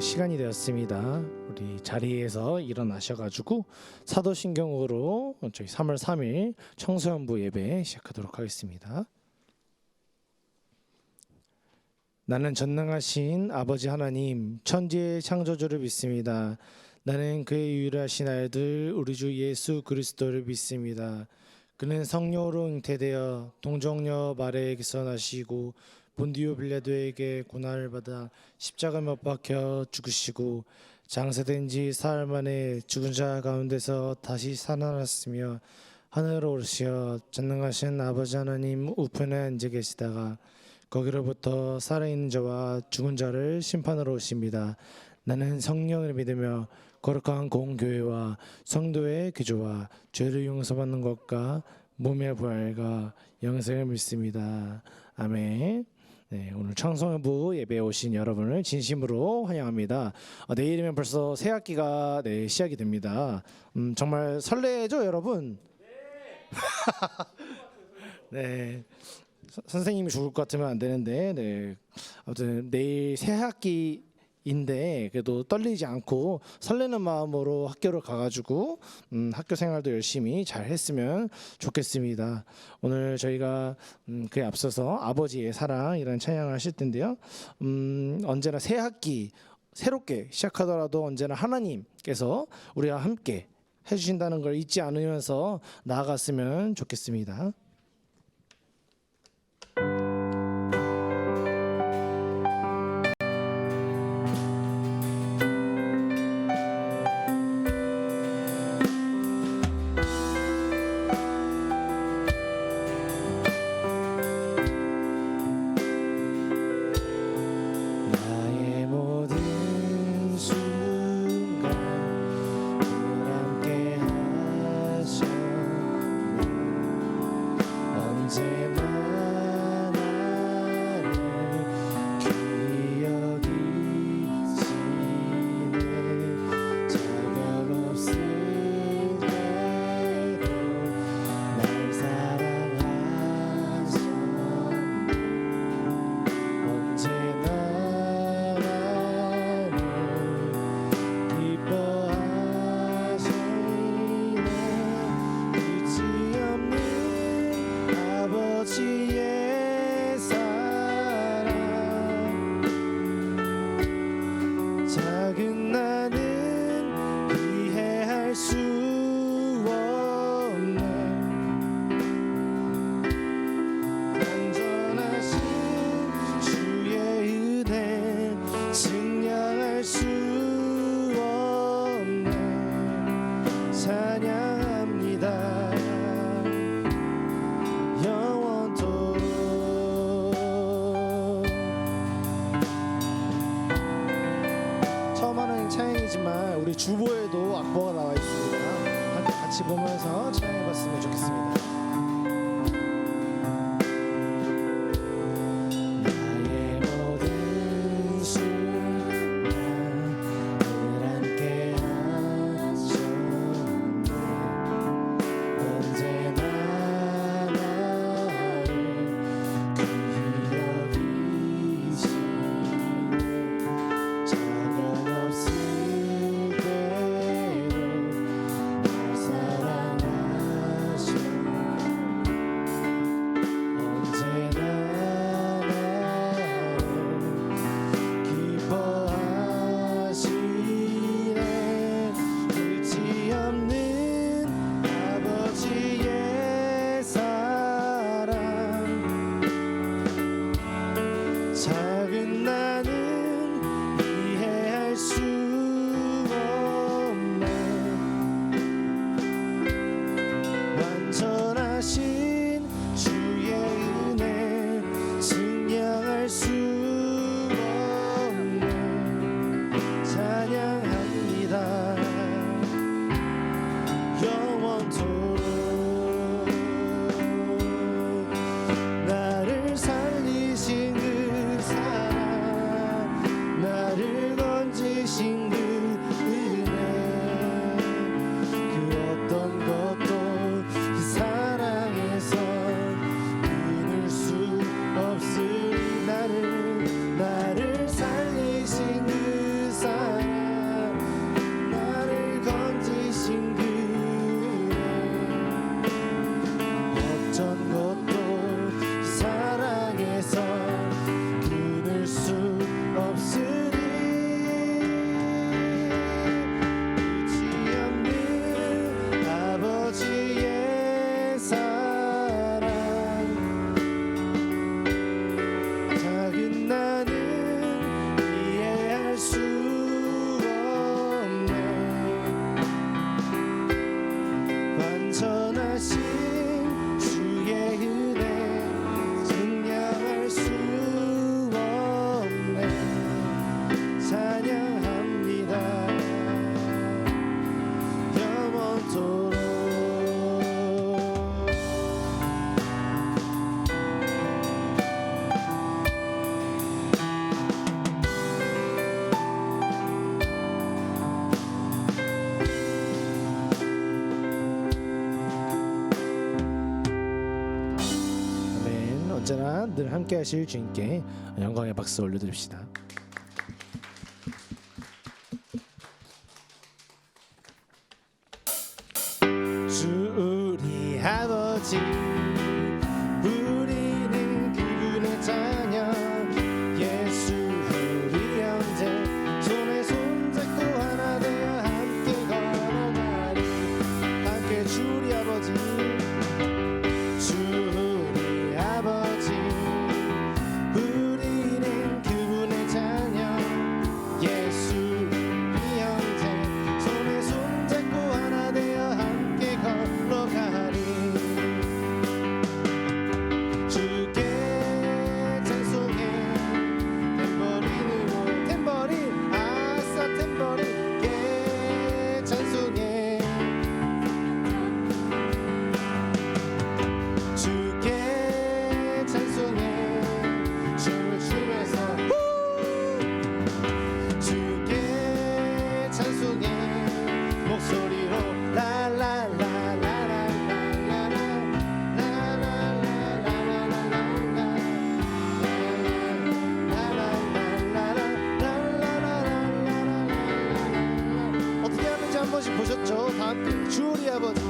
시간이 되었습니다. 우리 자리에서 일어나셔가지고 사도신경으로 저희 3월 3일 청소년부 예배 시작하도록 하겠습니다. 나는 전능하신 아버지 하나님 천지의 창조주를 믿습니다. 나는 그의 유일하신 아들 우리 주 예수 그리스도를 믿습니다. 그는 성령으로 잉태되어 동정녀 마리아에게서 나시고 본디오 빌라도에게 고난을 받아 십자가 못 박혀 죽으시고 장사된 지 사흘 만에 죽은 자 가운데서 다시 살아났으며 하늘로 오르시어 전능하신 아버지 하나님 우편에 앉아 계시다가 거기로부터 살아있는 자와 죽은 자를 심판하러 오십니다. 나는 성령을 믿으며 거룩한 공교회와 성도의 기조와 죄를 용서받는 것과 몸의 부활과 영생을 믿습니다. 아멘. 네, 오늘 청소년부 예배에 오신 여러분을 진심으로 환영합니다. 내일이면 벌써 새 학기가 시작이 됩니다. 정말 설레죠, 여러분? 네. 선생님이 죽을 것 같으면 안 되는데, 아무튼 내일 새 학기인데 그래도 떨리지 않고 설레는 마음으로 학교를 가가지고 학교 생활도 열심히 잘 했으면 좋겠습니다. 오늘 저희가 그에 앞서서 아버지의 사랑이라는 찬양을 하실 텐데요. 언제나 새 학기 새롭게 시작하더라도 언제나 하나님께서 우리와 함께 해주신다는 걸 잊지 않으면서 나아갔으면 좋겠습니다. 우리 주보에도 악보가 나와 있습니다. 함께 같이 보면서 찬양해봤으면 좋겠습니다. 사랑하셔 늘 함께 하실 주님께 영광의 박수 올려드립시다. 주 우리 아버지, 우리는 그분의 자녀, 예수 우리 형제, 손에 손잡고 하나 되어 함께 걸어가리. 함께 주 우리 아버지, 주 우리 아버지, 우리는 그분의 자녀, 예수 우리 형제, 손에 손잡고 하나 되어 함께 걸어가리. 주께 찬송해, 탬버린으로, 탬버린 아싸 탬버린께 찬송해. 주께 찬송해, 춤을 추면서 주께 찬송해, 목소리로 어떻게 하는지 한 번씩 보셨죠? 다 함께 주 우리 아버지,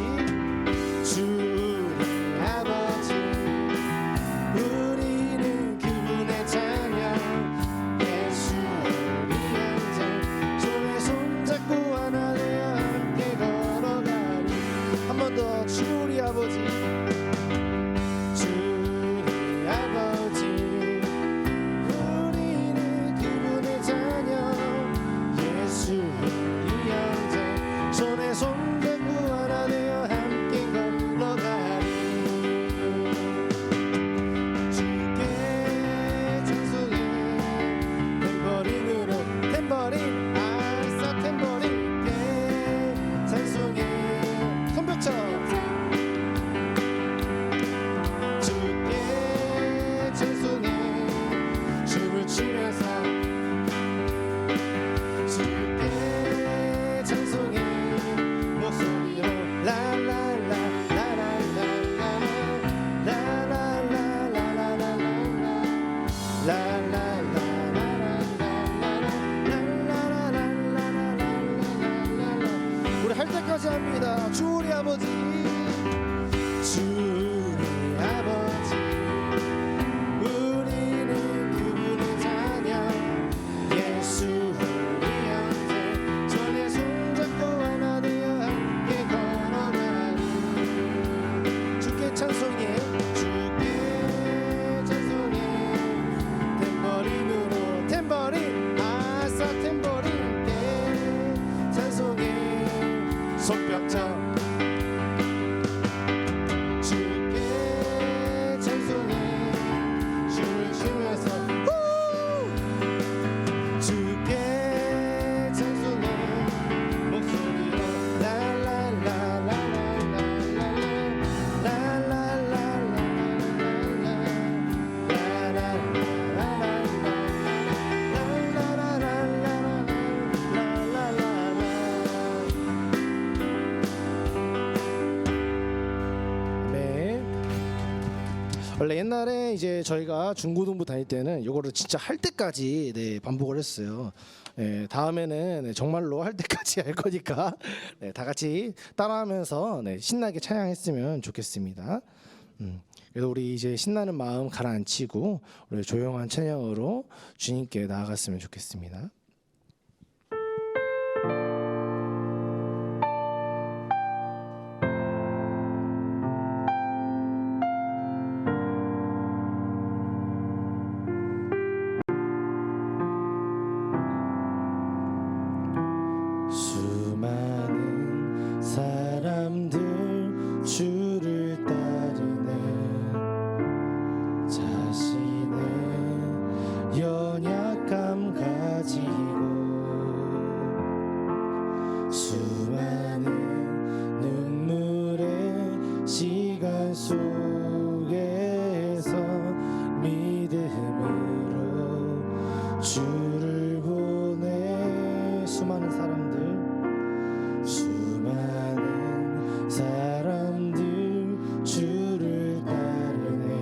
주 우리 아버지, 우리는 그분의 자녀, 예수 우리 형제, 손에 손잡고 하나 되어 함께 걸어가리. 한 번 더 주 우리 아버지, 주 우리 아버지, 우리는 그분의 자녀, 예수 우리 형제, 손에 손잡고 하나 되어 함께 걸어가리. 주께 찬송해, 탬버린으로, 탬버린 아싸 탬버린께 찬송해. 손뼉쳐. 주께 찬송해, 춤을 추면서 주께 찬송해, 목소리로 우리 할 때까지 합니다. 주 우리 아버지, 주 우리 아버지, 우리는 그분의 자녀, 예수 우리 형제, 손에 손잡고 하나 되어 함께 걸어가리. 주께 찬송해, 주께 찬송해, 탬버린으로, 탬버린 아싸 탬버린께 찬송해. 손뼉쳐. 주께 찬송해, 춤을 추면서 주께 찬송해, 목소리로 원래 옛날에 이제 저희가 중고등부 다닐 때는 이거를 진짜 할 때까지 반복을 했어요. 다음에는 정말로 할 때까지 할 거니까 다 같이 따라하면서 신나게 찬양했으면 좋겠습니다. 그래서 우리 이제 신나는 마음 가라앉히고 우리 조용한 찬양으로 주님께 나아갔으면 좋겠습니다. 수많은 사람들 주를 따르네, 자신의 연약함 가지고 수많은 눈물의 시간 속에서 믿음으로 주를 보내. 수많은 사람들 주를 따르네,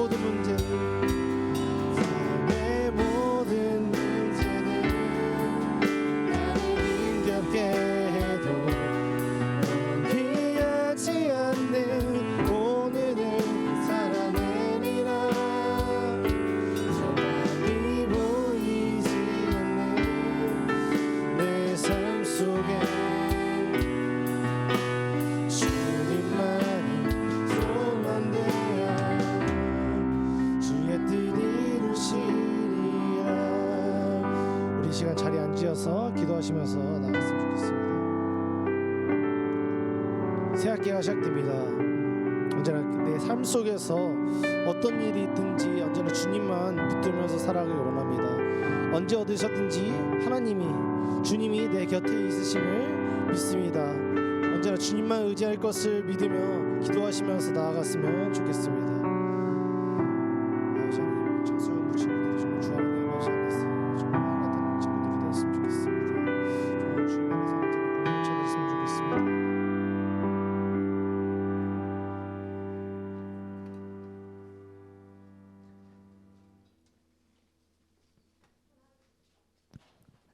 모든 문제들 삶의 모든 문제들 나를 힘겹게 해도 포기하지 않는 오늘을 살아내리라. 소망이 보이지 않는 내 삶 속에 주님만이 소망되어 주의 뜻 이루시리라. 우리 시간 자리에 앉으셔서 기도하시면서 나갔으면 좋겠습니다. 새 학기가 시작됩니다. 언제나 내 삶 속에서 어떤 일이 있든지 언제나 주님만 붙들면서 살아가길 원합니다. 언제 얻으셨든지 주님이 내 곁에 있으심을 믿습니다. 언제나 주님만 의지할 것을 믿으며 기도하시면서 나아갔으면 좋겠습니다. 저는 장수영 부친구들이 정말 주 안에 마시 안에서 정말 하나 되는 친구들이 되었으면 좋겠습니다. 정말 주님 안에서 언제나 공동체 됐으면 좋겠습니다.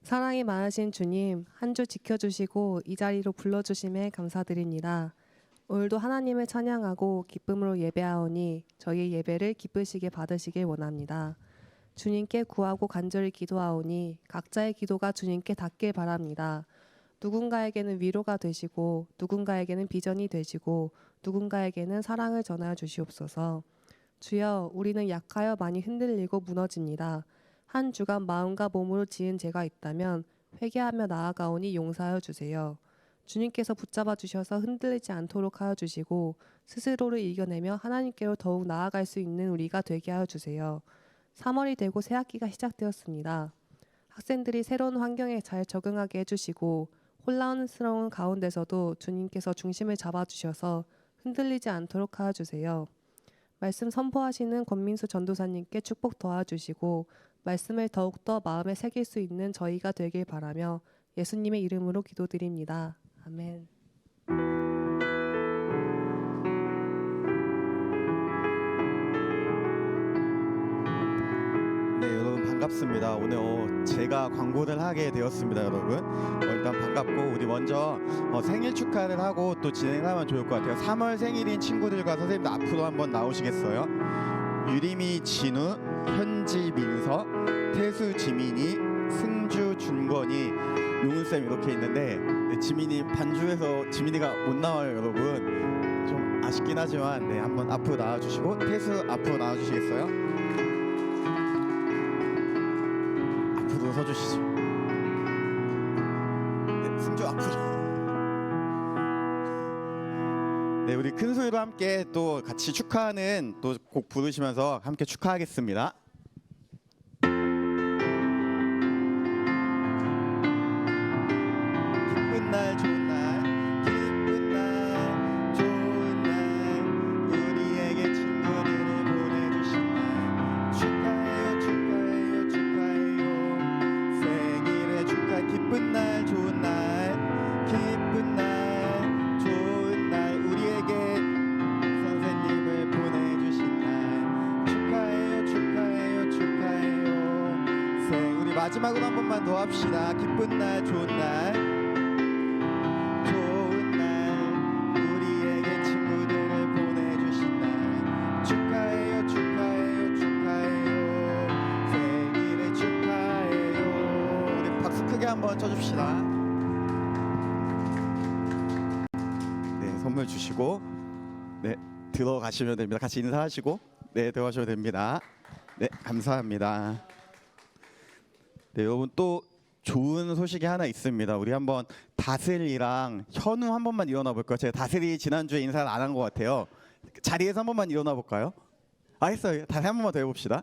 사랑이 많으신 주님, 한 주 지켜주시고 이 자리로 불러주심에 감사드립니다. 오늘도 하나님을 찬양하고 기쁨으로 예배하오니 저희의 예배를 기쁘시게 받으시길 원합니다. 주님께 구하고 간절히 기도하오니 각자의 기도가 주님께 닿길 바랍니다. 누군가에게는 위로가 되시고 누군가에게는 비전이 되시고 누군가에게는 사랑을 전하여 주시옵소서. 주여, 우리는 약하여 많이 흔들리고 무너집니다. 한 주간 마음과 몸으로 지은 죄가 있다면 회개하며 나아가오니 용서하여 주세요. 주님께서 붙잡아 주셔서 흔들리지 않도록 하여 주시고 스스로를 이겨내며 하나님께로 더욱 나아갈 수 있는 우리가 되게 하여 주세요. 3월이 되고 새 학기가 시작되었습니다. 학생들이 새로운 환경에 잘 적응하게 해주시고 혼란스러운 가운데서도 주님께서 중심을 잡아주셔서 흔들리지 않도록 하여 주세요. 말씀 선포하시는 권민수 전도사님께 축복 도와주시고 말씀을 더욱더 마음에 새길 수 있는 저희가 되길 바라며 예수님의 이름으로 기도드립니다. 아멘. 네, 여러분 반갑습니다. 오늘 제가 광고를 하게 되었습니다, 여러분. 일단 반갑고 우리 먼저 생일 축하를 하고 또 진행하면 좋을 것 같아요. 3월 생일인 친구들과 선생님들 앞으로 한번 나오시겠어요? 유림이 진우, 현지 민서, 태수 지민이, 승주 준건이, 용훈쌤 이렇게 있는데 지민이 반주에서 지민이가 못 나와요, 여러분. 좀 아쉽긴 하지만 네, 한번 앞으로 나와주시고 태수 앞으로 나와주시겠어요? 앞으로 서주시죠. 네, 승주 앞으로. 네, 우리 큰 소리로 함께 또 같이 축하하는 또 곡 부르시면서 함께 축하하겠습니다. 기쁜 날 좋은 날, 기쁜 날 좋은 날, 우리에게 친구들을 보내주신 날 축하해요, 축하해요, 축하해요. 생일에 축하. 기쁜 날 좋은 날, 기쁜 날 좋은 날, 우리에게 선생님을 보내주신 날 축하해요, 축하해요, 축하해요. 우리 마지막으로 한 번만 더 합시다. 기쁜 날 좋은 날, 좋은 날, 우리에게 친구들을 보내주신 날 축하해요, 축하해요, 축하해요. 생일에 축하해요. 우리 박수 크게 한번 쳐줍시다. 네, 선물 주시고 네, 들어가시면 됩니다. 같이 인사하시고 네, 들어가셔도 됩니다. 네, 감사합니다. 네, 여러분 또 좋은 소식이 하나 있습니다. 우리 한번 다슬이랑 현우 한 번만 일어나 볼까요? 제가 다슬이 지난주에 인사를 안 한 것 같아요. 자리에서 한 번만 일어나 볼까요? 했어요. 다시 한 번만 더 해봅시다.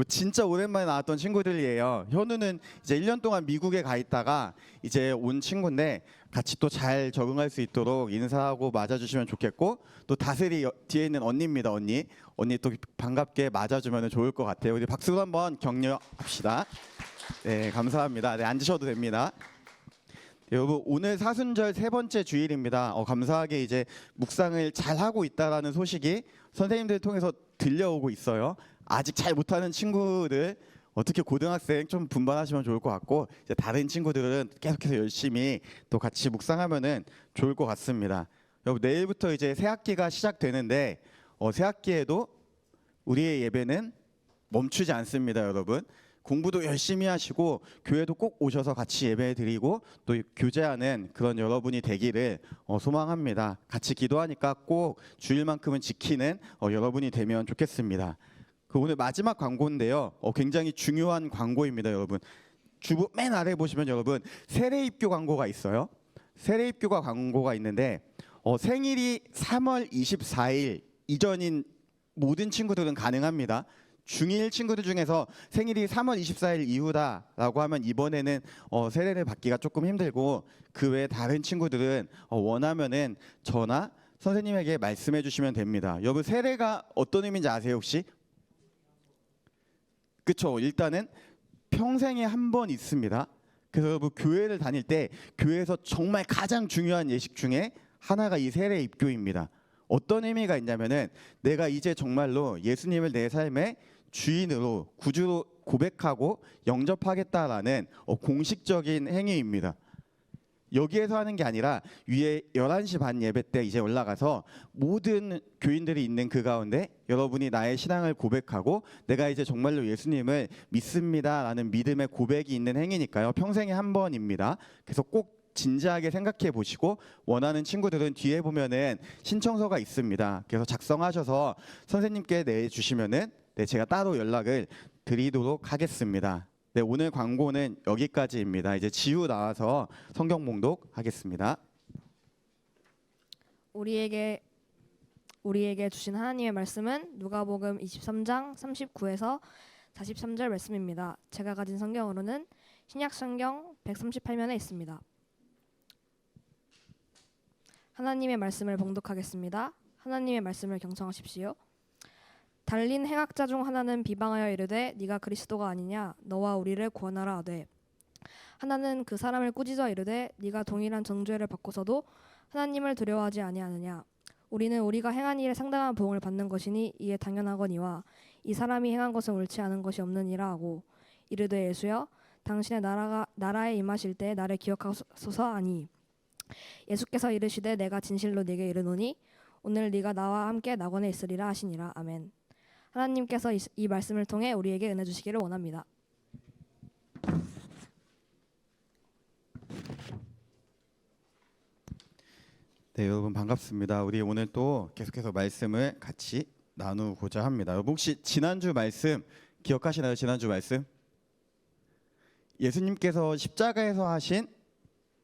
진짜 오랜만에 나왔던 친구들이에요. 현우는 이제 1년 동안 미국에 가 있다가 이제 온 친구인데 같이 또 잘 적응할 수 있도록 인사하고 맞아주시면 좋겠고, 또 다슬이 뒤에 있는 언니입니다. 언니 또 반갑게 맞아주면 좋을 것 같아요. 우리 박수로 한번 격려합시다. 네, 감사합니다. 네, 앉으셔도 됩니다. 여러분 오늘 사순절 세 번째 주일입니다. 감사하게 이제 묵상을 잘 하고 있다라는 소식이 선생님들 통해서 들려오고 있어요. 아직 잘 못하는 친구들 특히 고등학생 좀 분발하시면 좋을 것 같고 이제 다른 친구들은 계속해서 열심히 또 같이 묵상하면은 좋을 것 같습니다. 여러분 내일부터 이제 새 학기가 시작되는데 새 학기에도 우리의 예배는 멈추지 않습니다, 여러분. 공부도 열심히 하시고 교회도 꼭 오셔서 같이 예배 드리고 또 교제하는 그런 여러분이 되기를 소망합니다. 같이 기도하니까 꼭 주일만큼은 지키는 여러분이 되면 좋겠습니다. 오늘 마지막 광고인데요. 굉장히 중요한 광고입니다, 여러분. 주부 맨 아래 보시면 여러분 세례입교 광고가 있어요. 세례입교가 광고가 있는데 생일이 3월 24일 이전인 모든 친구들은 가능합니다. 중1 친구들 중에서 생일이 3월 24일 이후다라고 하면 이번에는 세례를 받기가 조금 힘들고 그 외에 다른 친구들은 원하면은 저나 선생님에게 말씀해 주시면 됩니다. 여러분 세례가 어떤 의미인지 아세요 혹시? 그쵸, 일단은 평생에 한 번 있습니다. 그래서 여러분 교회를 다닐 때 교회에서 정말 가장 중요한 예식 중에 하나가 이 세례 입교입니다. 어떤 의미가 있냐면은 내가 이제 정말로 예수님을 내 삶의 주인으로 구주로 고백하고 영접하겠다라는 공식적인 행위입니다. 여기에서 하는 게 아니라 위에 11시 반 예배 때 이제 올라가서 모든 교인들이 있는 그 가운데 여러분이 나의 신앙을 고백하고 내가 이제 정말로 예수님을 믿습니다라는 믿음의 고백이 있는 행위니까요. 평생에 한 번입니다. 그래서 꼭 진지하게 생각해 보시고 원하는 친구들은 뒤에 보면은 신청서가 있습니다. 그래서 작성하셔서 선생님께 내주시면은 제가 따로 연락을 드리도록 하겠습니다. 오늘 광고는 여기까지입니다. 이제 지우 나와서 성경 봉독 하겠습니다. 우리에게 주신 하나님의 말씀은 누가복음 23장 39에서 43절 말씀입니다. 제가 가진 성경으로는 신약 성경 138면에 있습니다. 하나님의 말씀을 봉독하겠습니다. 하나님의 말씀을 경청하십시오. 달린 행악자 중 하나는 비방하여 이르되 네가 그리스도가 아니냐 너와 우리를 구원하라 하되 하나는 그 사람을 꾸짖어 이르되 네가 동일한 정죄를 받고서도 하나님을 두려워하지 아니하느냐 우리는 우리가 행한 일에 상당한 보응을 받는 것이니 이에 당연하거니와 이 사람이 행한 것은 옳지 않은 것이 없느니라 하고 이르되 예수여 당신의 나라에 임하실 때 나를 기억하소서 하니 예수께서 이르시되 내가 진실로 네게 이르노니 오늘 네가 나와 함께 낙원에 있으리라 하시니라. 아멘. 하나님께서 이 말씀을 통해 우리에게 은혜 주시기를 원합니다. 네, 여러분 반갑습니다. 우리 오늘 또 계속해서 말씀을 같이 나누고자 합니다. 여러분 혹시 지난주 말씀 기억하시나요? 지난주 말씀? 예수님께서 십자가에서 하신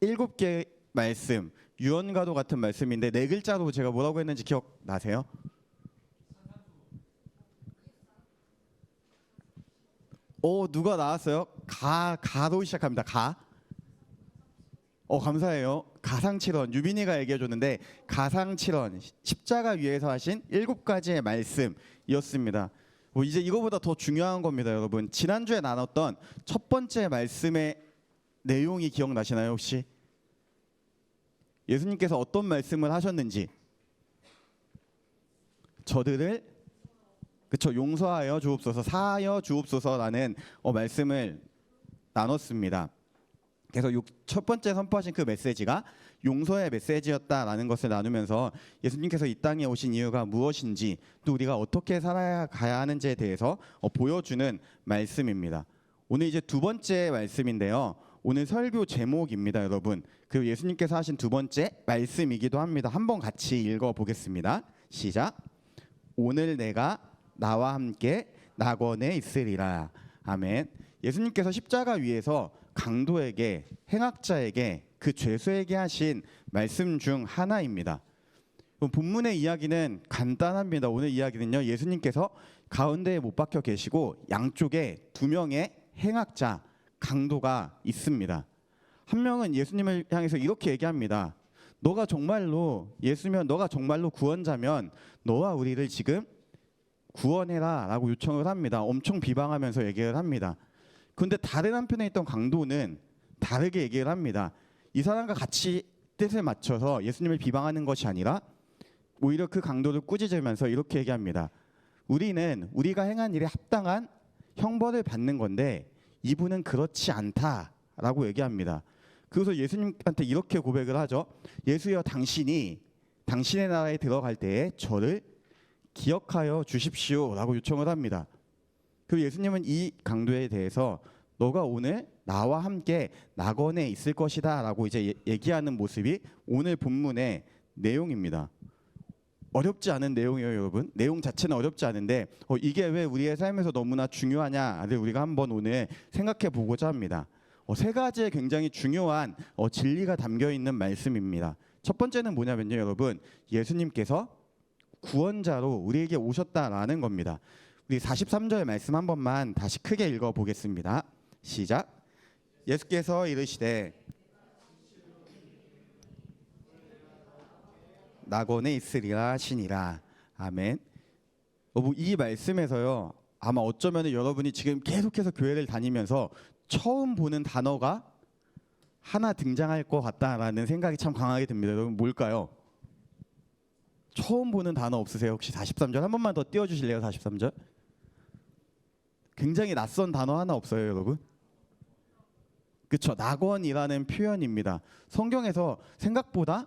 7개의 말씀, 유언과도 같은 말씀인데 네 글자로 제가 뭐라고 했는지 기억나세요? 누가 나왔어요? 가로 시작합니다. 감사해요. 가상칠언 유빈이가 얘기해줬는데 가상칠언 십자가 위에서 하신 7가지의 말씀이었습니다. 이제 이거보다 더 중요한 겁니다, 여러분. 지난주에 나눴던 첫 번째 말씀의 내용이 기억나시나요, 혹시? 예수님께서 어떤 말씀을 하셨는지 저들을 용서하여 주옵소서, 사하여 주옵소서라는 말씀을 나눴습니다. 그래서 첫 번째 선포하신 그 메시지가 용서의 메시지였다라는 것을 나누면서 예수님께서 이 땅에 오신 이유가 무엇인지 또 우리가 어떻게 살아가야 하는지에 대해서 보여주는 말씀입니다. 오늘 이제 두 번째 말씀인데요. 오늘 설교 제목입니다, 여러분. 그리고 예수님께서 하신 두 번째 말씀이기도 합니다. 한번 같이 읽어보겠습니다. 시작. 오늘 내가 나와 함께 낙원에 있으리라. 아멘. 예수님께서 십자가 위에서 강도에게, 행악자에게, 그 죄수에게 하신 말씀 중 하나입니다. 본문의 이야기는 간단합니다. 오늘 이야기는요, 예수님께서 가운데에 못 박혀 계시고 양쪽에 2명의 행악자, 강도가 있습니다. 한 명은 예수님을 향해서 이렇게 얘기합니다. 너가 정말로 예수면, 너가 정말로 구원자면 너와 우리를 지금 구원해라 라고 요청을 합니다. 엄청 비방하면서 얘기를 합니다. 그런데 다른 한편에 있던 강도는 다르게 얘기를 합니다. 이 사람과 같이 뜻을 맞춰서 예수님을 비방하는 것이 아니라 오히려 그 강도를 꾸짖으면서 이렇게 얘기합니다. 우리는 우리가 행한 일에 합당한 형벌을 받는 건데 이분은 그렇지 않다라고 얘기합니다. 그래서 예수님한테 이렇게 고백을 하죠. 예수여, 당신이 당신의 나라에 들어갈 때에 저를 기억하여 주십시오라고 요청을 합니다. 그리고 예수님은 이 강도에 대해서 너가 오늘 나와 함께 낙원에 있을 것이다 라고 이제 얘기하는 모습이 오늘 본문의 내용입니다. 어렵지 않은 내용이에요, 여러분. 내용 자체는 어렵지 않은데 이게 왜 우리의 삶에서 너무나 중요하냐를 우리가 한번 오늘 생각해 보고자 합니다. 세 가지의 굉장히 중요한 진리가 담겨 있는 말씀입니다. 첫 번째는 뭐냐면요, 여러분. 예수님께서 구원자로 우리에게 오셨다라는 겁니다. 우리 43절 말씀 한 번만 다시 크게 읽어 보겠습니다. 시작. 예수께서 이르시되 낙원에 있으리라 하시니라. 아멘. 이 말씀에서요, 아마 어쩌면 여러분이 지금 계속해서 교회를 다니면서 처음 보는 단어가 하나 등장할 것 같다라는 생각이 참 강하게 듭니다. 여러분, 뭘까요? 처음 보는 단어 없으세요? 혹시 43절 한 번만 더 띄워주실래요? 43절. 굉장히 낯선 단어 하나 없어요, 여러분? 그렇죠. 낙원이라는 표현입니다. 성경에서 생각보다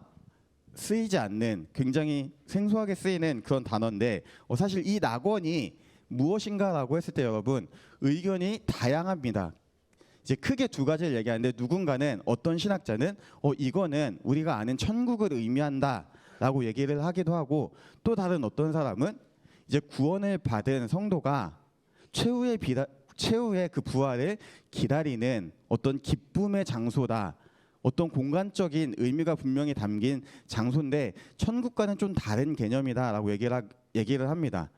쓰이지 않는, 굉장히 생소하게 쓰이는 그런 단어인데 사실 이 낙원이 무엇인가라고 했을 때 여러분, 의견이 다양합니다. 이제 크게 두 가지를 얘기하는데, 누군가는, 어떤 신학자는 이거는 우리가 아는 천국을 의미한다라고 얘기를 하기도 하고, 또 다른 어떤 사람은 이제 구원을 받은 성도가 최후의 그 부활을 기다리는 어떤 기쁨의 장소다, 어떤 공간적인 의미가 분명히 담긴 장소인데 천국과는 좀 다른 개념이다라고 얘기를 합니다.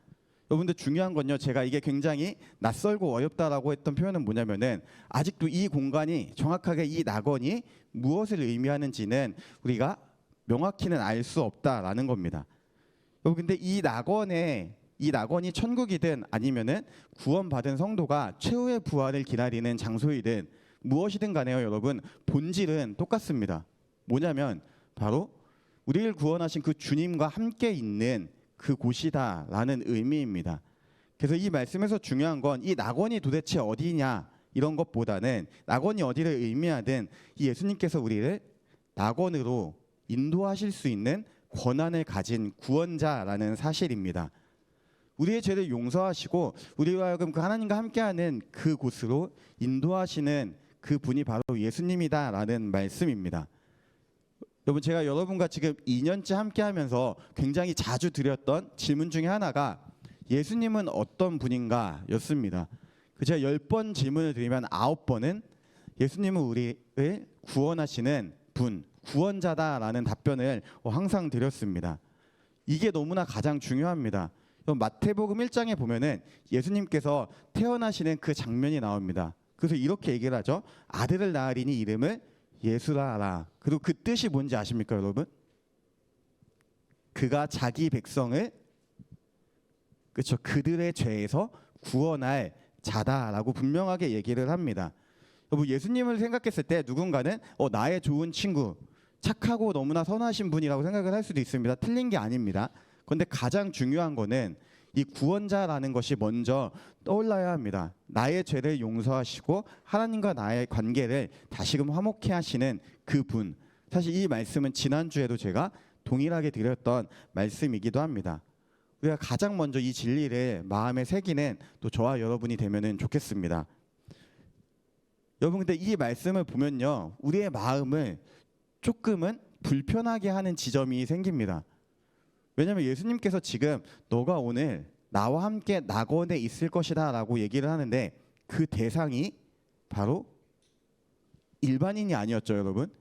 여러분들, 중요한 건요, 제가 이게 굉장히 낯설고 어렵다라고 했던 표현은 뭐냐면은 아직도 이 공간이, 정확하게 이 낙원이 무엇을 의미하는지는 우리가 명확히는 알 수 없다라는 겁니다. 여러분, 근데 이 낙원이 천국이든 아니면은 구원받은 성도가 최후의 부활을 기다리는 장소이든 무엇이든 간에요, 여러분, 본질은 똑같습니다. 뭐냐면 바로 우리를 구원하신 그 주님과 함께 있는 그 곳이다라는 의미입니다. 그래서 이 말씀에서 중요한 건 이 낙원이 도대체 어디냐 이런 것보다는, 낙원이 어디를 의미하든 이 예수님께서 우리를 낙원으로 인도하실 수 있는 권한을 가진 구원자라는 사실입니다. 우리의 죄를 용서하시고 우리와 하여금 그 하나님과 함께하는 그 곳으로 인도하시는 그 분이 바로 예수님이다라는 말씀입니다. 여러분, 제가 여러분과 지금 2년째 함께하면서 굉장히 자주 드렸던 질문 중에 하나가 예수님은 어떤 분인가 였습니다. 제가 10번 질문을 드리면 9번은 예수님은 우리를 구원하시는 분, 구원자다라는 답변을 항상 드렸습니다. 이게 너무나 가장 중요합니다. 마태복음 1장에 보면은 예수님께서 태어나시는 그 장면이 나옵니다. 그래서 이렇게 얘기를 하죠. 아들을 낳으리니 이름을 예수라 하라. 그리고 그 뜻이 뭔지 아십니까, 여러분? 그가 자기 백성을, 그렇죠, 그들의 죄에서 구원할 자다라고 분명하게 얘기를 합니다. 여러분, 예수님을 생각했을 때 누군가는 나의 좋은 친구, 착하고 너무나 선하신 분이라고 생각을 할 수도 있습니다. 틀린 게 아닙니다. 그런데 가장 중요한 거는 이 구원자라는 것이 먼저 떠올라야 합니다. 나의 죄를 용서하시고 하나님과 나의 관계를 다시금 화목케 하시는 그분. 사실 이 말씀은 지난주에도 제가 동일하게 드렸던 말씀이기도 합니다. 우리가 가장 먼저 이 진리를 마음에 새기는 또 저와 여러분이 되면 좋겠습니다. 여러분, 근데 이 말씀을 보면요, 우리의 마음을 조금은 불편하게 하는 지점이 생깁니다. 왜냐하면 예수님께서 지금 너가 오늘 나와 함께 낙원에 있을 것이다 라고 얘기를 하는데 그 대상이 바로 일반인이 아니었죠, 여러분.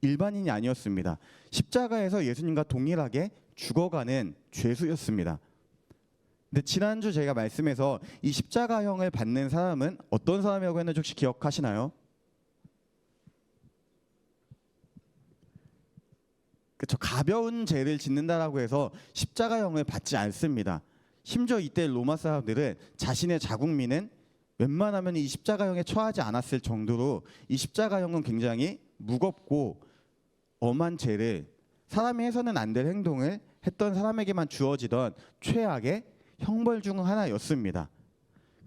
일반인이 아니었습니다. 십자가에서 예수님과 동일하게 죽어가는 죄수였습니다. 근데 지난주 제가 말씀에서 이 십자가형을 받는 사람은 어떤 사람이라고 했는지 혹시 기억하시나요? 그렇죠. 가벼운 죄를 짓는다라고 해서 십자가형을 받지 않습니다. 심지어 이때 로마 사람들은 자신의 자국민은 웬만하면 이 십자가형에 처하지 않았을 정도로 이 십자가형은 굉장히 무겁고 엄한 죄를, 사람이 해서는 안 될 행동을 했던 사람에게만 주어지던 최악의 형벌 중 하나였습니다.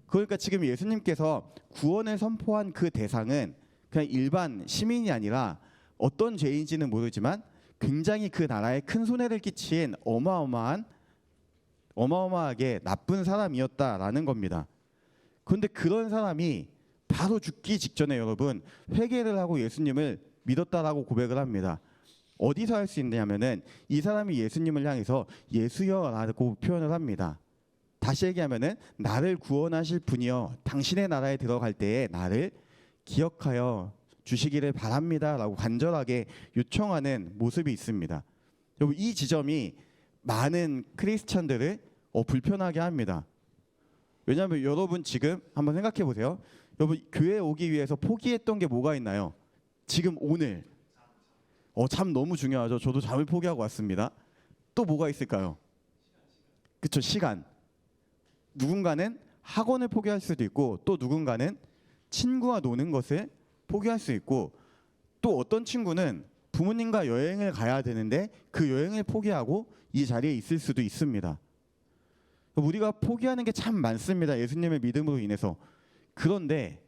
그러니까 지금 예수님께서 구원을 선포한 그 대상은 그냥 일반 시민이 아니라 어떤 죄인지는 모르지만 굉장히 그 나라에 큰 손해를 끼친 어마어마하게 나쁜 사람이었다라는 겁니다. 그런데 그런 사람이 바로 죽기 직전에 여러분 회개를 하고 예수님을 믿었다라고 고백을 합니다. 어디서 할 수 있냐면은 이 사람이 예수님을 향해서 예수여라고 표현을 합니다. 다시 얘기하면은 나를 구원하실 분이여 당신의 나라에 들어갈 때에 나를 기억하여 주시기를 바랍니다라고 간절하게 요청하는 모습이 있습니다. 여러분 이 지점이 많은 크리스천들을 불편하게 합니다. 왜냐하면 여러분 지금 한번 생각해 보세요. 여러분 교회 오기 위해서 포기했던 게 뭐가 있나요? 지금 오늘 잠 너무 중요하죠. 저도 잠을 포기하고 왔습니다. 또 뭐가 있을까요? 그쵸, 시간. 누군가는 학원을 포기할 수도 있고 또 누군가는 친구와 노는 것을 포기할 수 있고 또 어떤 친구는 부모님과 여행을 가야 되는데 그 여행을 포기하고 이 자리에 있을 수도 있습니다. 우리가 포기하는 게 참 많습니다. 예수님의 믿음으로 인해서. 그런데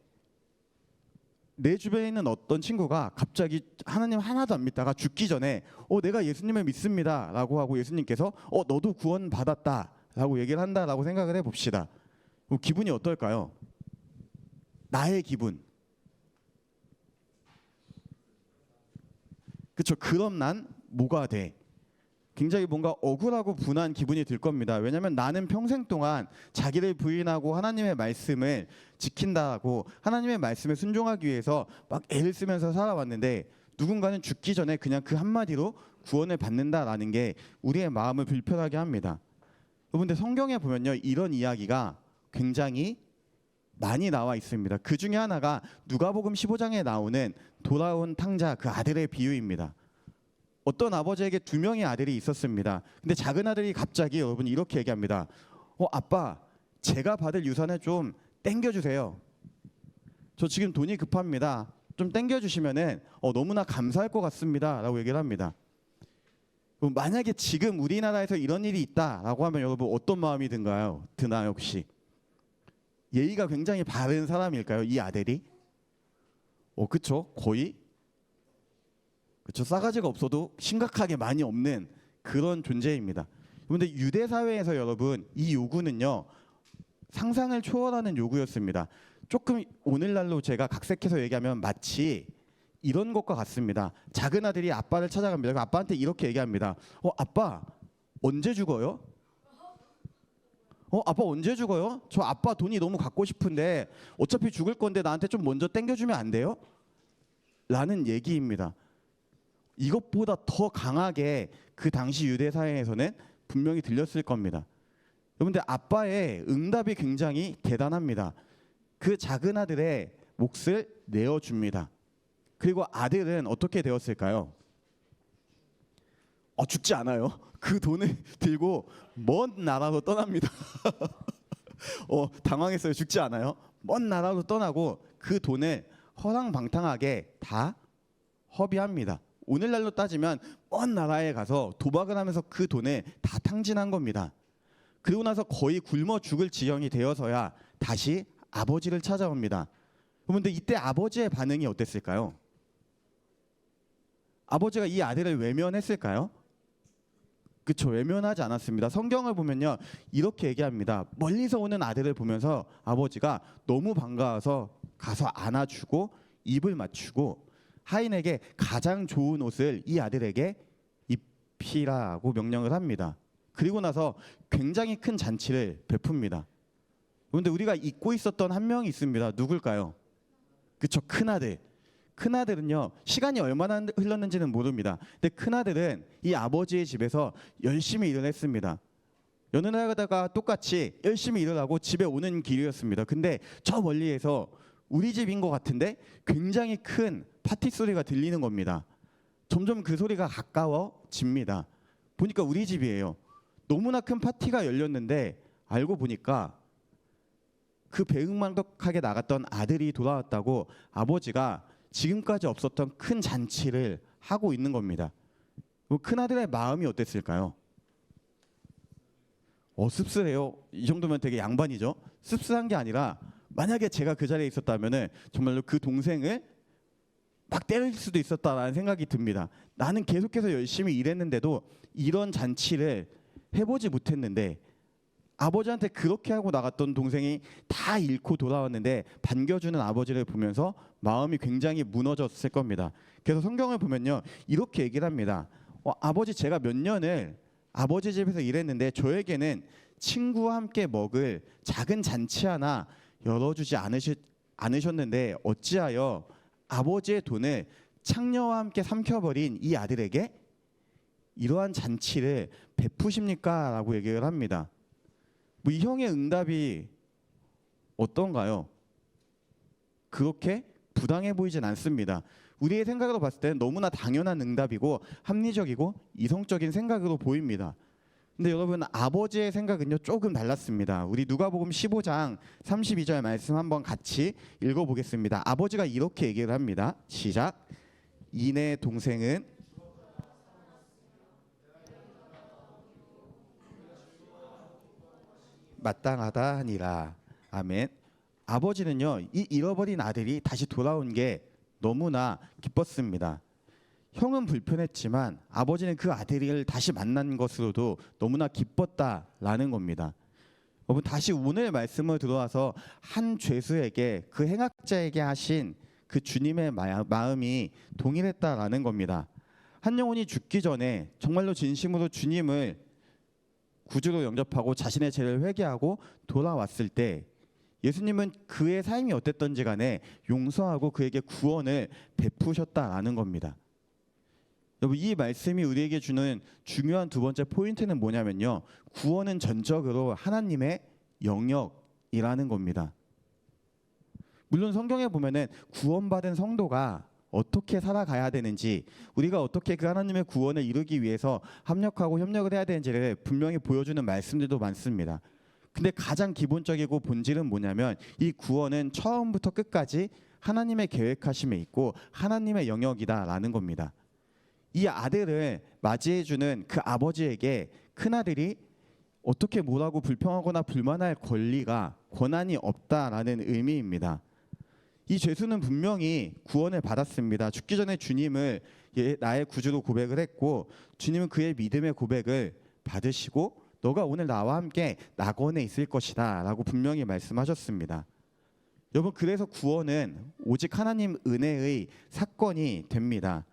내 주변에 있는 어떤 친구가 갑자기 하나님 하나도 안 믿다가 죽기 전에 내가 예수님을 믿습니다 라고 하고 예수님께서 너도 구원 받았다 라고 얘기를 한다라고 생각을 해봅시다. 기분이 어떨까요? 나의 기분. 그쵸? 그럼 난 뭐가 돼? 굉장히 뭔가 억울하고 분한 기분이 들 겁니다. 왜냐하면 나는 평생 동안 자기를 부인하고 하나님의 말씀을 지킨다고 하나님의 말씀에 순종하기 위해서 막 애를 쓰면서 살아왔는데 누군가는 죽기 전에 그냥 그 한마디로 구원을 받는다라는 게 우리의 마음을 불편하게 합니다. 여러분들 성경에 보면요 이런 이야기가 굉장히 많이 나와 있습니다. 그 중에 하나가 누가복음 15장에 나오는 돌아온 탕자 그 아들의 비유입니다. 어떤 아버지에게 2명의 아들이 있었습니다. 근데 작은 아들이 갑자기 여러분 이렇게 얘기합니다. 아빠, 제가 받을 유산을 좀 땡겨주세요. 저 지금 돈이 급합니다. 좀 땡겨주시면은 너무나 감사할 것 같습니다. 라고 얘기를 합니다. 만약에 지금 우리나라에서 이런 일이 있다라고 하면 여러분 어떤 마음이 드나요 혹시? 예의가 굉장히 바른 사람일까요? 이 아들이? 그쵸? 거의? 그쵸? 싸가지가 없어도 심각하게 많이 없는 그런 존재입니다. 그런데 유대 사회에서 여러분 이 요구는요 상상을 초월하는 요구였습니다. 조금 오늘날로 제가 각색해서 얘기하면 마치 이런 것과 같습니다. 작은 아들이 아빠를 찾아갑니다. 그 아빠한테 이렇게 얘기합니다. 아빠 언제 죽어요? 아빠 언제 죽어요? 저 아빠 돈이 너무 갖고 싶은데 어차피 죽을 건데 나한테 좀 먼저 땡겨주면 안 돼요? 라는 얘기입니다. 이것보다 더 강하게 그 당시 유대 사회에서는 분명히 들렸을 겁니다. 여러분들 아빠의 응답이 굉장히 대단합니다. 그 작은 아들의 몫을 내어줍니다. 그리고 아들은 어떻게 되었을까요? 죽지 않아요. 그 돈을 들고 먼 나라로 떠납니다. 당황했어요. 죽지 않아요. 먼 나라로 떠나고 그 돈을 허랑방탕하게 다 허비합니다. 오늘날로 따지면 먼 나라에 가서 도박을 하면서 그 돈을 다 탕진한 겁니다. 그리고 나서 거의 굶어 죽을 지경이 되어서야 다시 아버지를 찾아옵니다. 그런데 이때 아버지의 반응이 어땠을까요? 아버지가 이 아들을 외면했을까요? 그쵸, 외면하지 않았습니다. 성경을 보면요 이렇게 얘기합니다. 멀리서 오는 아들을 보면서 아버지가 너무 반가워서 가서 안아주고 입을 맞추고 하인에게 가장 좋은 옷을 이 아들에게 입히라고 명령을 합니다. 그리고 나서 굉장히 큰 잔치를 베풉니다. 그런데 우리가 잊고 있었던 한 명이 있습니다. 누굴까요? 그쵸, 큰아들. 큰아들은요 시간이 얼마나 흘렀는지는 모릅니다. 근데 큰아들은 이 아버지의 집에서 열심히 일을 했습니다. 여느 날다가 똑같이 열심히 일을 하고 집에 오는 길이었습니다. 근데 저 멀리에서 우리 집인 것 같은데 굉장히 큰 파티 소리가 들리는 겁니다. 점점 그 소리가 가까워집니다. 보니까 우리 집이에요. 너무나 큰 파티가 열렸는데 알고 보니까 그 배은망덕하게 나갔던 아들이 돌아왔다고 아버지가 지금까지 없었던 큰 잔치를 하고 있는 겁니다. 큰아들의 마음이 어땠을까요? 씁쓸해요. 이 정도면 되게 양반이죠. 씁쓸한 게 아니라 만약에 제가 그 자리에 있었다면 정말로 그 동생을 막 때릴 수도 있었다라는 생각이 듭니다. 나는 계속해서 열심히 일했는데도 이런 잔치를 해보지 못했는데 아버지한테 그렇게 하고 나갔던 동생이 다 잃고 돌아왔는데 반겨주는 아버지를 보면서 마음이 굉장히 무너졌을 겁니다. 그래서 성경을 보면요, 이렇게 얘기를 합니다. 아버지, 제가 몇 년을 아버지 집에서 일했는데 저에게는 친구와 함께 먹을 작은 잔치 하나 열어주지 않으셨는데 어찌하여 아버지의 돈을 창녀와 함께 삼켜버린 이 아들에게 이러한 잔치를 베푸십니까? 라고 얘기를 합니다. 이 형의 응답이 어떤가요? 그렇게 부당해 보이진 않습니다. 우리의 생각으로 봤을 때는 너무나 당연한 응답이고 합리적이고 이성적인 생각으로 보입니다. 근데 여러분, 아버지의 생각은요 조금 달랐습니다. 우리 누가복음 15장 32절 말씀 한번 같이 읽어보겠습니다. 아버지가 이렇게 얘기를 합니다. 시작. 이내 동생은 마땅하다 하니라. 아멘. 아버지는요, 이 잃어버린 아들이 다시 돌아온 게 너무나 기뻤습니다. 형은 불편했지만 아버지는 그 아들을 다시 만난 것으로도 너무나 기뻤다라는 겁니다. 여러분, 다시 오늘 말씀을 들어와서 한 죄수에게, 그 행악자에게 하신 그 주님의 마음이 동일했다라는 겁니다. 한 영혼이 죽기 전에 정말로 진심으로 주님을 구주로 영접하고 자신의 죄를 회개하고 돌아왔을 때 예수님은 그의 삶이 어땠던지 간에 용서하고 그에게 구원을 베푸셨다라는 겁니다. 여러분, 이 말씀이 우리에게 주는 중요한 두 번째 포인트는 뭐냐면요, 구원은 전적으로 하나님의 영역이라는 겁니다. 물론 성경에 보면은 구원받은 성도가 어떻게 살아가야 되는지, 우리가 어떻게 그 하나님의 구원을 이루기 위해서 합력하고 협력을 해야 되는지를 분명히 보여주는 말씀들도 많습니다. 근데 가장 기본적이고 본질은 뭐냐면 이 구원은 처음부터 끝까지 하나님의 계획하심에 있고 하나님의 영역이다라는 겁니다. 이 아들을 맞이해주는 그 아버지에게 큰아들이 어떻게 뭐라고 불평하거나 불만할 권한이 없다라는 의미입니다. 이 죄수는 분명히 구원을 받았습니다. 죽기 전에 주님을 나의 구주로 고백을 했고 주님은 그의 믿음의 고백을 받으시고 너가 오늘 나와 함께 낙원에 있을 것이다 라고 분명히 말씀하셨습니다. 여러분, 그래서 구원은 오직 하나님 은혜의 사건이 됩니다.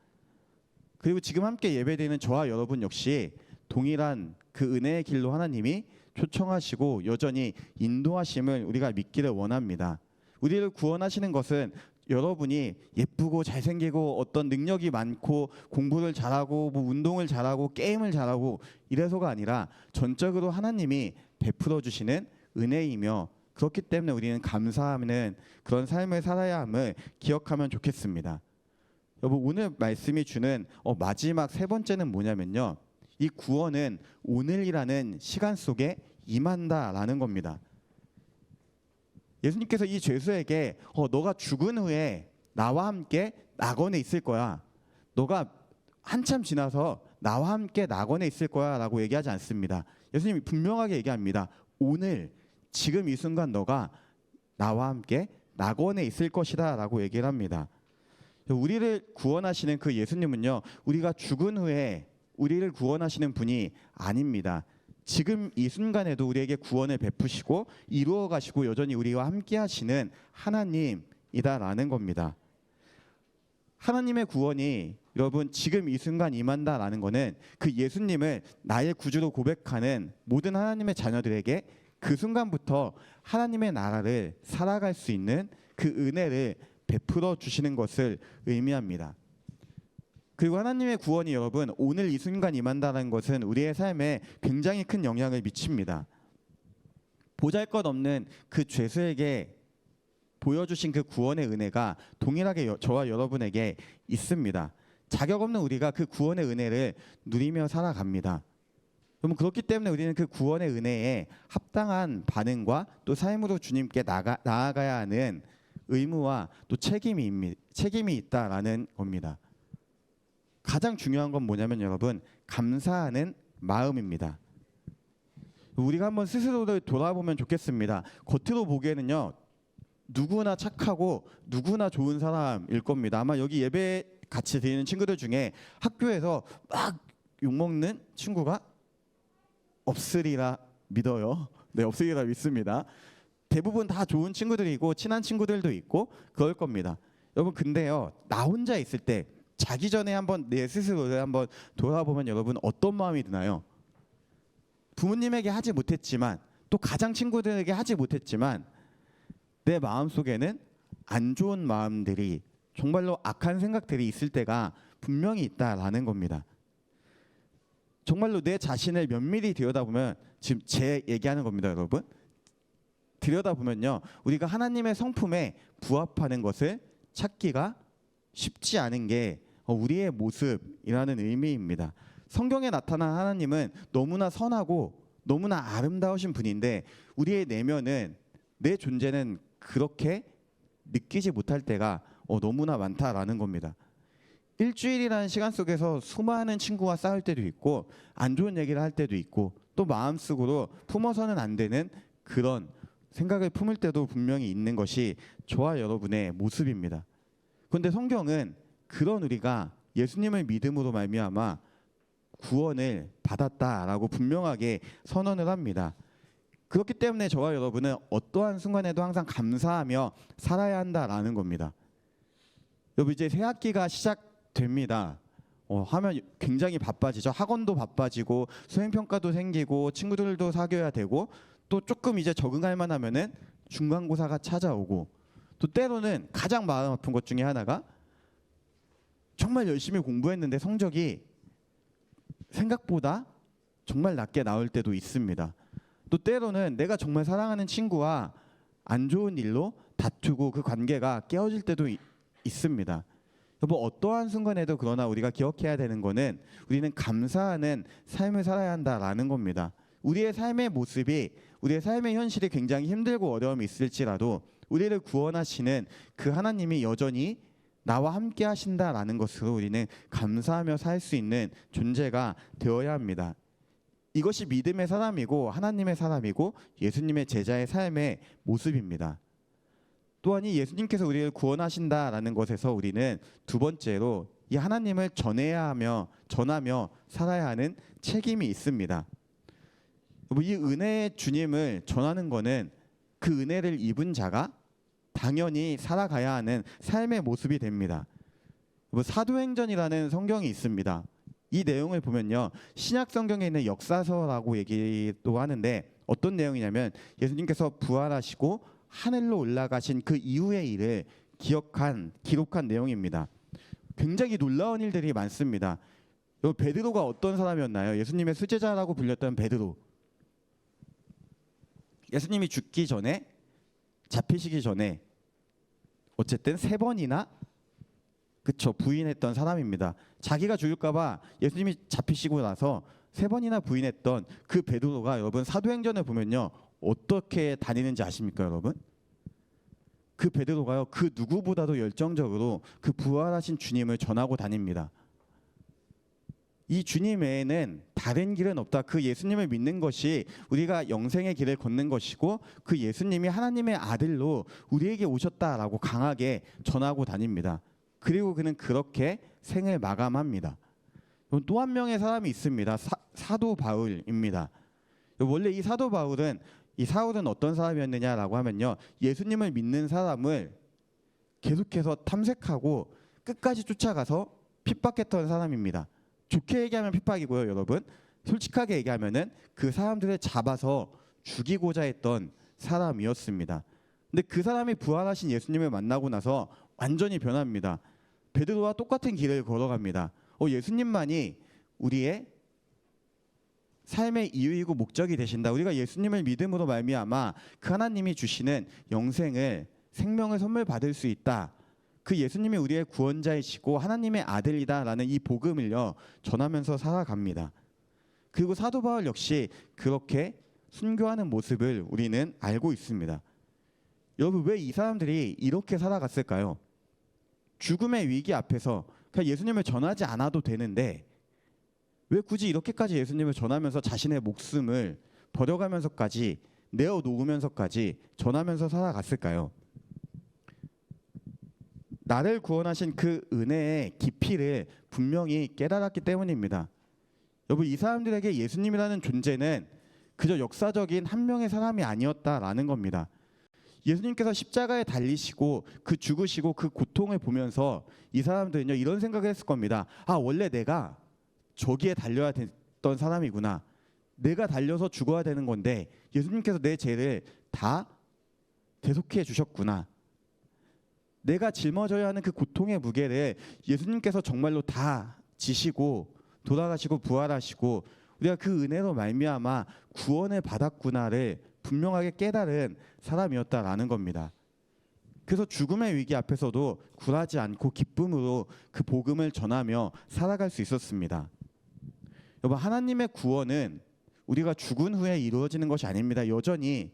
그리고 지금 함께 예배드리는 저와 여러분 역시 동일한 그 은혜의 길로 하나님이 초청하시고 여전히 인도하심을 우리가 믿기를 원합니다. 우리를 구원하시는 것은 여러분이 예쁘고 잘생기고 어떤 능력이 많고 공부를 잘하고 운동을 잘하고 게임을 잘하고 이래서가 아니라 전적으로 하나님이 베풀어 주시는 은혜이며, 그렇기 때문에 우리는 감사하는 그런 삶을 살아야 함을 기억하면 좋겠습니다. 여러분, 오늘 말씀이 주는 마지막 세 번째는 뭐냐면요, 이 구원은 오늘이라는 시간 속에 임한다라는 겁니다. 예수님께서 이 죄수에게 너가 죽은 후에 나와 함께 낙원에 있을 거야, 너가 한참 지나서 나와 함께 낙원에 있을 거야 라고 얘기하지 않습니다. 예수님이 분명하게 얘기합니다. 오늘 지금 이 순간 너가 나와 함께 낙원에 있을 것이다 라고 얘기를 합니다. 우리를 구원하시는 그 예수님은요, 우리가 죽은 후에 우리를 구원하시는 분이 아닙니다. 지금 이 순간에도 우리에게 구원을 베푸시고 이루어 가시고 여전히 우리와 함께 하시는 하나님이다라는 겁니다. 하나님의 구원이 여러분 지금 이 순간 임한다라는 거는 그 예수님을 나의 구주로 고백하는 모든 하나님의 자녀들에게 그 순간부터 하나님의 나라를 살아갈 수 있는 그 은혜를 베풀어 주시는 것을 의미합니다. 그리고 하나님의 구원이 여러분 오늘 이 순간 임한다는 것은 우리의 삶에 굉장히 큰 영향을 미칩니다. 보잘것없는 그 죄수에게 보여주신 그 구원의 은혜가 동일하게 저와 여러분에게 있습니다. 자격 없는 우리가 그 구원의 은혜를 누리며 살아갑니다. 여러분, 그렇기 때문에 우리는 그 구원의 은혜에 합당한 반응과 또 삶으로 주님께 나아가야 하는 의무와 또 책임이 있다라는 겁니다. 가장 중요한 건 뭐냐면 여러분, 감사하는 마음입니다. 우리가 한번 스스로를 돌아보면 좋겠습니다. 겉으로 보기에는요, 누구나 착하고 누구나 좋은 사람일 겁니다. 아마 여기 예배 같이 드리는 친구들 중에 학교에서 막 욕먹는 친구가 없으리라 믿어요. 네, 없으리라 믿습니다. 대부분 다 좋은 친구들이고 친한 친구들도 있고 그럴 겁니다. 여러분, 근데요, 나 혼자 있을 때 자기 전에 한번 내 스스로를 한번 돌아보면 여러분 어떤 마음이 드나요? 부모님에게 하지 못했지만, 또 가장 친구들에게 하지 못했지만 내 마음속에는 안 좋은 마음들이, 정말로 악한 생각들이 있을 때가 분명히 있다라는 겁니다. 정말로 내 자신을 면밀히 들여다보면, 지금 제 얘기하는 겁니다, 여러분. 들여다보면요, 우리가 하나님의 성품에 부합하는 것을 찾기가 쉽지 않은 게 우리의 모습이라는 의미입니다. 성경에 나타난 하나님은 너무나 선하고 너무나 아름다우신 분인데, 우리의 내면은, 내 존재는 그렇게 느끼지 못할 때가 너무나 많다라는 겁니다. 일주일이라는 시간 속에서 수많은 친구와 싸울 때도 있고, 안 좋은 얘기를 할 때도 있고, 또 마음속으로 품어서는 안 되는 그런 생각을 품을 때도 분명히 있는 것이 저와 여러분의 모습입니다. 그런데 성경은 그런 우리가 예수님을 믿음으로 말미암아 구원을 받았다라고 분명하게 선언을 합니다. 그렇기 때문에 저와 여러분은 어떠한 순간에도 항상 감사하며 살아야 한다라는 겁니다. 여러분, 이제 새 학기가 시작됩니다. 하면 굉장히 바빠지죠. 학원도 바빠지고 수행평가도 생기고 친구들도 사귀어야 되고, 또 조금 이제 적응할 만하면은 중간고사가 찾아오고, 또 때로는 가장 마음 아픈 것 중에 하나가 정말 열심히 공부했는데 성적이 생각보다 정말 낮게 나올 때도 있습니다. 또 때로는 내가 정말 사랑하는 친구와 안 좋은 일로 다투고 그 관계가 깨어질 때도 있습니다. 여러분, 어떠한 순간에도 그러나 우리가 기억해야 되는 거는 우리는 감사하는 삶을 살아야 한다라는 겁니다. 우리의 삶의 모습이, 우리의 삶의 현실이 굉장히 힘들고 어려움이 있을지라도 우리를 구원하시는 그 하나님이 여전히 나와 함께 하신다라는 것으로 우리는 감사하며 살 수 있는 존재가 되어야 합니다. 이것이 믿음의 사람이고 하나님의 사람이고 예수님의 제자의 삶의 모습입니다. 또한 이 예수님께서 우리를 구원하신다라는 것에서 우리는 두 번째로 이 하나님을 전하며 살아야 하는 책임이 있습니다. 이 은혜의 주님을 전하는 것은 그 은혜를 입은 자가 당연히 살아가야 하는 삶의 모습이 됩니다. 사도행전이라는 성경이 있습니다. 이 내용을 보면요, 신약 성경에 있는 역사서라고 얘기도 하는데, 어떤 내용이냐면 예수님께서 부활하시고 하늘로 올라가신 그 이후의 일을 기록한 내용입니다. 굉장히 놀라운 일들이 많습니다. 베드로가 어떤 사람이었나요? 예수님의 수제자라고 불렸던 베드로. 예수님이 죽기 전에, 잡히시기 전에 어쨌든 3번이나 부인했던 사람입니다. 자기가 죽을까봐 예수님이 잡히시고 나서 3번이나 부인했던 그 베드로가, 여러분, 사도행전을 보면요, 어떻게 다니는지 아십니까, 여러분? 그 베드로가요, 그 누구보다도 열정적으로 그 부활하신 주님을 전하고 다닙니다. 이 주님 외에는 다른 길은 없다. 그 예수님을 믿는 것이 우리가 영생의 길을 걷는 것이고, 그 예수님이 하나님의 아들로 우리에게 오셨다라고 강하게 전하고 다닙니다. 그리고 그는 그렇게 생을 마감합니다. 또 한 명의 사람이 있습니다. 사도 바울입니다. 원래 이 사도 바울은, 이 사울은 어떤 사람이었느냐라고 하면요, 예수님을 믿는 사람을 계속해서 탐색하고 끝까지 쫓아가서 핍박했던 사람입니다. 좋게 얘기하면 핍박이고요, 여러분. 솔직하게 얘기하면은 그 사람들을 잡아서 죽이고자 했던 사람이었습니다. 근데 그 사람이 부활하신 예수님을 만나고 나서 완전히 변합니다. 베드로와 똑같은 길을 걸어갑니다. 예수님만이 우리의 삶의 이유이고 목적이 되신다. 우리가 예수님을 믿음으로 말미암아 그 하나님이 주시는 영생을, 생명을 선물 받을 수 있다. 그 예수님이 우리의 구원자이시고 하나님의 아들이다라는 이 복음을요, 전하면서 살아갑니다. 그리고 사도 바울 역시 그렇게 순교하는 모습을 우리는 알고 있습니다. 여러분 왜 이 사람들이 이렇게 살아갔을까요? 죽음의 위기 앞에서 그냥 예수님을 전하지 않아도 되는데 왜 굳이 이렇게까지 예수님을 전하면서 자신의 목숨을 버려가면서까지 내어놓으면서까지 전하면서 살아갔을까요? 나를 구원하신 그 은혜의 깊이를 분명히 깨달았기 때문입니다. 여러분 이 사람들에게 예수님이라는 존재는 그저 역사적인 한 명의 사람이 아니었다라는 겁니다. 예수님께서 십자가에 달리시고 그 죽으시고 그 고통을 보면서 이 사람들은요 이런 생각을 했을 겁니다. 아 원래 내가 저기에 달려야 됐던 사람이구나. 내가 달려서 죽어야 되는 건데 예수님께서 내 죄를 다 대속해 주셨구나. 내가 짊어져야 하는 그 고통의 무게를 예수님께서 정말로 다 지시고 돌아가시고 부활하시고 우리가 그 은혜로 말미암아 구원을 받았구나를 분명하게 깨달은 사람이었다라는 겁니다. 그래서 죽음의 위기 앞에서도 굴하지 않고 기쁨으로 그 복음을 전하며 살아갈 수 있었습니다. 여러분 하나님의 구원은 우리가 죽은 후에 이루어지는 것이 아닙니다. 여전히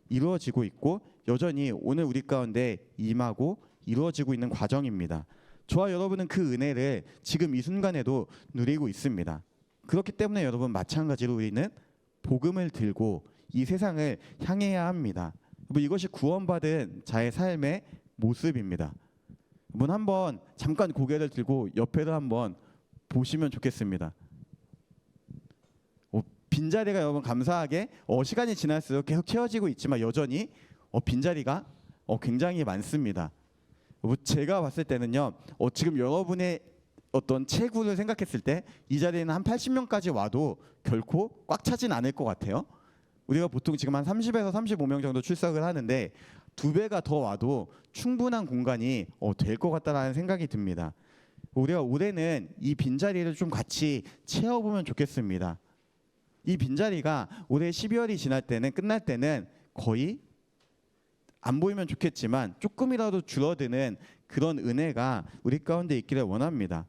이루어지고 있고 여전히 오늘 우리 가운데 임하고 이루어지고 있는 과정입니다. 저와 여러분은 그 은혜를 지금 이 순간에도 누리고 있습니다. 그렇기 때문에 여러분 마찬가지로 우리는 복음을 들고 이 세상을 향해야 합니다. 여러분 이것이 구원받은 자의 삶의 모습입니다. 여러분 한번 잠깐 고개를 들고 옆에를 한번 보시면 좋겠습니다. 빈자리가 여러분 감사하게 시간이 지날수록 계속 채워지고 있지만 여전히 빈자리가 굉장히 많습니다. 제가 봤을 때는요 지금 여러분의 어떤 체구를 생각했을 때 이 자리에는 한 80명까지 와도 결코 꽉 차진 않을 것 같아요. 우리가 보통 지금 한 30에서 35명 정도 출석을 하는데 2배가 더 와도 충분한 공간이 될 것 같다라는 생각이 듭니다. 우리가 올해는 이 빈자리를 좀 같이 채워보면 좋겠습니다. 이 빈자리가 올해 12월이 지날 때는 끝날 때는 거의 안 보이면 좋겠지만 조금이라도 줄어드는 그런 은혜가 우리 가운데 있기를 원합니다.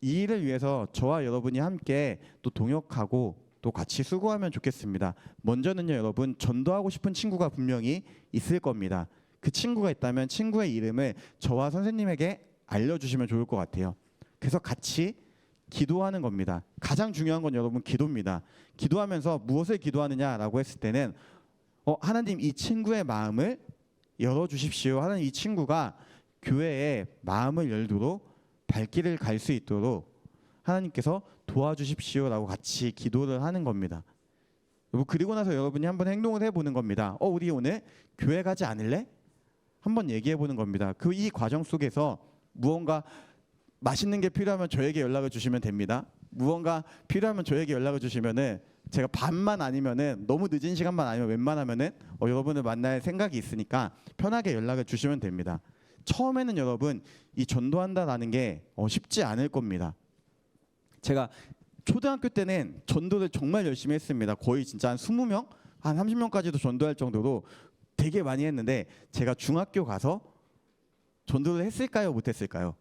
이 일을 위해서 저와 여러분이 함께 또 동역하고 또 같이 수고하면 좋겠습니다. 먼저는요 여러분 전도하고 싶은 친구가 분명히 있을 겁니다. 그 친구가 있다면 친구의 이름을 저와 선생님에게 알려주시면 좋을 것 같아요. 그래서 같이 기도하는 겁니다. 가장 중요한 건 여러분 기도입니다. 기도하면서 무엇을 기도하느냐라고 했을 때는 하나님 이 친구의 마음을 열어주십시오. 하나님 이 친구가 교회에 마음을 열도록 발길을 갈 수 있도록 하나님께서 도와주십시오라고 같이 기도를 하는 겁니다. 그리고 나서 여러분이 한번 행동을 해보는 겁니다. 우리 오늘 교회 가지 않을래? 한번 얘기해보는 겁니다. 이 과정 속에서 무언가 맛있는 게 필요하면 저에게 연락을 주시면 됩니다. 무언가 필요하면 저에게 연락을 주시면은 제가 밤만 아니면은 너무 늦은 시간만 아니면 웬만하면은 여러분을 만날 생각이 있으니까 편하게 연락을 주시면 됩니다. 처음에는 여러분 이 전도한다라는 게 쉽지 않을 겁니다. 제가 초등학교 때는 전도를 정말 열심히 했습니다. 거의 진짜 한 20명, 한 30명까지도 전도할 정도로 되게 많이 했는데 제가 중학교 가서 전도를 했을까요? 못했을까요?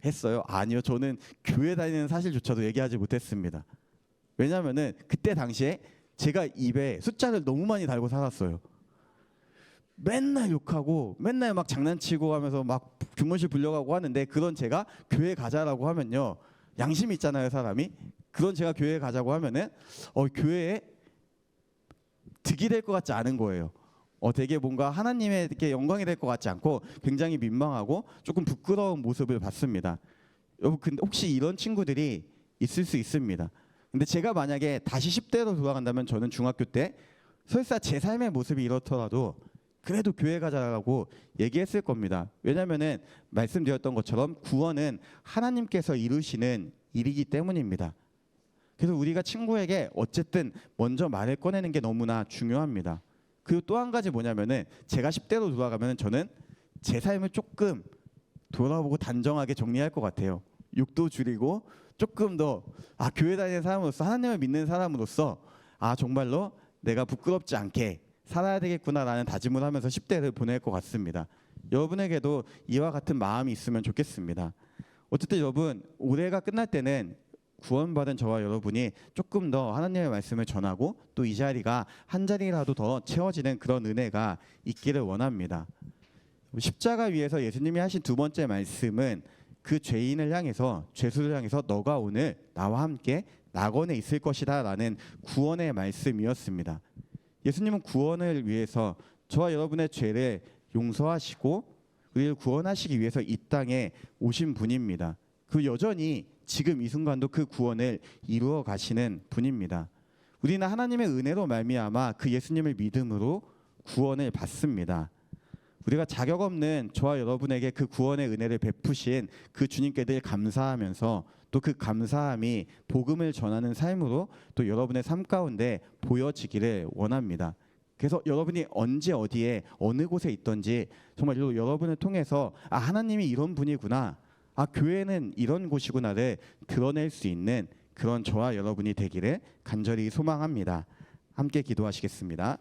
했어요? 아니요. 저는 교회 다니는 사실조차도 얘기하지 못했습니다. 왜냐하면은 그때 당시에 제가 입에 숫자를 너무 많이 달고 살았어요. 맨날 욕하고 맨날 막 장난치고 하면서 막 교무실 불려가고 하는데 그런 제가 교회 가자라고 하면요 양심이 있잖아요 사람이. 그런 제가 교회 가자고 하면은 교회에 득이 될 것 같지 않은 거예요. 되게 뭔가 하나님에게 영광이 될 것 같지 않고 굉장히 민망하고 조금 부끄러운 모습을 봤습니다. 여러분 근데 혹시 이런 친구들이 있을 수 있습니다. 근데 제가 만약에 다시 10대로 돌아간다면 저는 중학교 때 설사 제 삶의 모습이 이렇더라도 그래도 교회 가자라고 얘기했을 겁니다. 왜냐하면은 말씀드렸던 것처럼 구원은 하나님께서 이루시는 일이기 때문입니다. 그래서 우리가 친구에게 어쨌든 먼저 말을 꺼내는 게 너무나 중요합니다. 그리고 또 한 가지 뭐냐면은 제가 10대로 돌아가면은 저는 제 삶을 조금 돌아보고 단정하게 정리할 것 같아요. 욕도 줄이고 조금 더 교회 다니는 사람으로서 하나님을 믿는 사람으로서 정말로 내가 부끄럽지 않게 살아야 되겠구나라는 다짐을 하면서 10대를 보낼 것 같습니다. 여러분에게도 이와 같은 마음이 있으면 좋겠습니다. 어쨌든 여러분 올해가 끝날 때는 구원받은 저와 여러분이 조금 더 하나님의 말씀을 전하고 또 이 자리가 한 자리라도 더 채워지는 그런 은혜가 있기를 원합니다. 십자가 위에서 예수님이 하신 두 번째 말씀은 그 죄인을 향해서 죄수를 향해서 너가 오늘 나와 함께 낙원에 있을 것이다 라는 구원의 말씀이었습니다. 예수님은 구원을 위해서 저와 여러분의 죄를 용서하시고 우리를 구원하시기 위해서 이 땅에 오신 분입니다. 그 여전히 지금 이 순간도 그 구원을 이루어 가시는 분입니다. 우리는 하나님의 은혜로 말미암아 그 예수님을 믿음으로 구원을 받습니다. 우리가 자격 없는 저와 여러분에게 그 구원의 은혜를 베푸신 그 주님께 늘 감사하면서 또 그 감사함이 복음을 전하는 삶으로 또 여러분의 삶 가운데 보여지기를 원합니다. 그래서 여러분이 언제 어디에 어느 곳에 있든지 정말 여러분을 통해서 하나님이 이런 분이구나, 교회는 이런 곳이구나를 드러낼 수 있는 그런 저와 여러분이 되기를 간절히 소망합니다. 함께 기도하시겠습니다.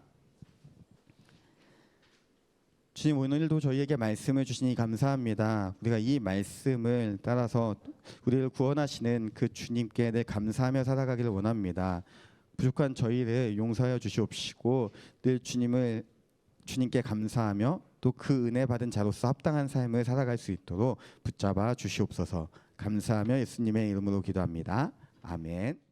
주님, 오늘도 저희에게 말씀을 주시니 감사합니다. 우리가 이 말씀을 따라서 우리를 구원하시는 그 주님께 늘 감사하며 살아가기를 원합니다. 부족한 저희를 용서하여 주시옵시고 늘 주님께 감사하며 또 그 은혜 받은 자로서 합당한 삶을 살아갈 수 있도록 붙잡아 주시옵소서. 감사하며 예수님의 이름으로 기도합니다. 아멘.